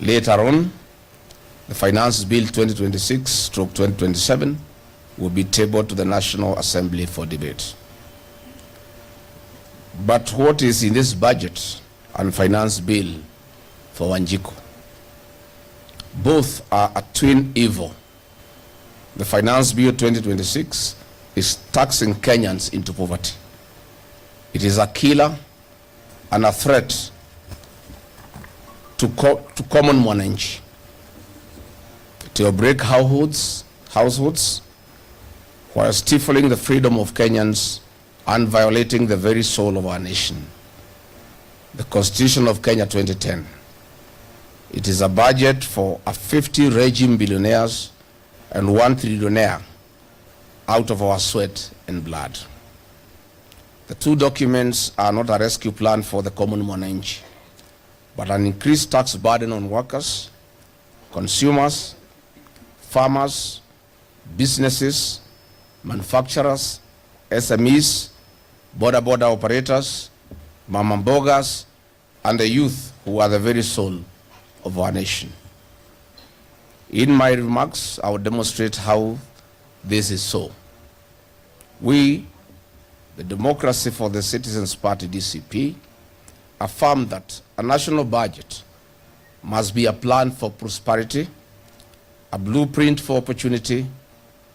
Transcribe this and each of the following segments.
Later on, the Finance Bill 2026/2027 will be tabled to the National Assembly for debate. But what is in this budget and finance bill for Wanjiku? Both are a twin evil. The Finance Bill 2026 is taxing Kenyans into poverty. It is a killer and a threat to common mwananchi. It will break households while stifling the freedom of Kenyans and violating the very soul of our nation. The Constitution of Kenya 2010. It is a budget for a 50 regime billionaires and 1 trillionaire out of our sweat and blood. The two documents are not a rescue plan for the common mwananchi, but an increased tax burden on workers, consumers, farmers, businesses, manufacturers, SMEs, border operators, mama mbogas, and the youth who are the very soul of our nation. In my remarks, I will demonstrate how this is so. We, the Democracy for the Citizens Party, DCP, affirm that a national budget must be a plan for prosperity, a blueprint for opportunity,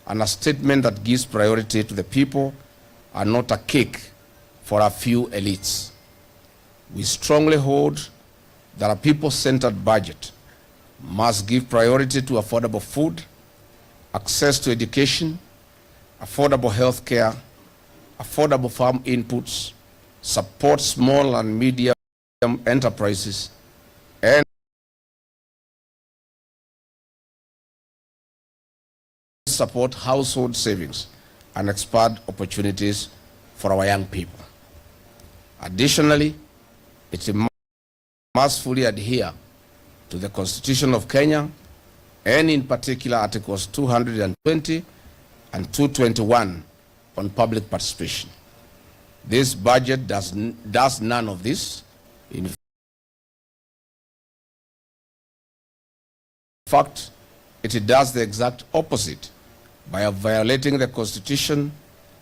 and a statement that gives priority to the people and not a cake for a few elites. We strongly hold that a people-centered budget must give priority to affordable food, access to education, affordable health care, affordable farm inputs, support small and medium enterprises, and support household savings and expand opportunities for our young people. Additionally, it must fully adhere to the Constitution of Kenya, and in particular Articles 220 and 221 on public participation. This budget does none of this. In fact, it does the exact opposite by violating the Constitution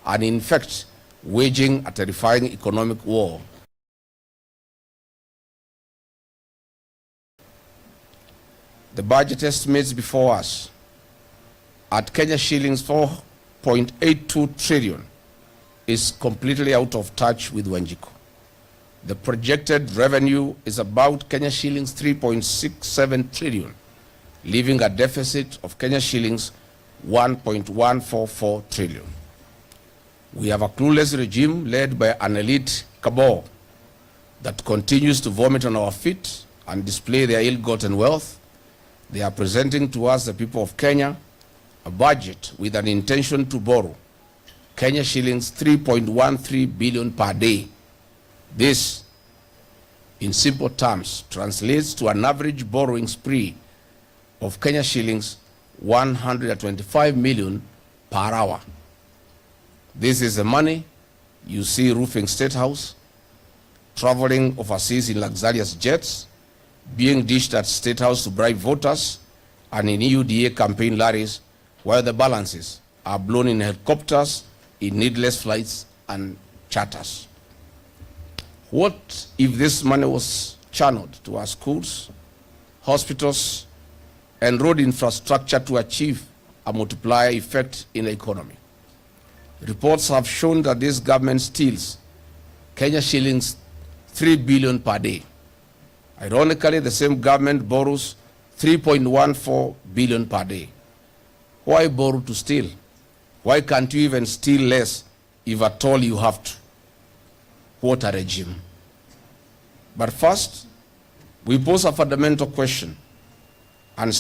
and in fact waging a terrifying economic war. The budget estimates before us at Kenya shillings 4.82 trillion is completely out of touch with Wanjiku. The projected revenue is about Kenya shillings 3.67 trillion, leaving a deficit of Kenya shillings 1.144 trillion. We have a clueless regime led by an elite cabal that continues to vomit on our feet and display their ill-gotten wealth. They are presenting to us, the people of Kenya, a budget with an intention to borrow Kenya shillings 3.13 billion per day. This, in simple terms, translates to an average borrowing spree of Kenya shillings 125 million per hour. This is the money you see roofing State House, traveling overseas in luxurious jets, being dished at State House to bribe voters, and in EUDA campaign lorries, while the balances are blown in helicopters, in needless flights and charters. What if this money was channeled to our schools, hospitals, and road infrastructure to achieve a multiplier effect in the economy? Reports have shown that this government steals Kenya shillings 3 billion per day. Ironically, the same government borrows 3.14 billion per day. Why borrow to steal? Why can't you even steal less if at all you have to? What a regime. But first, we pose a fundamental question and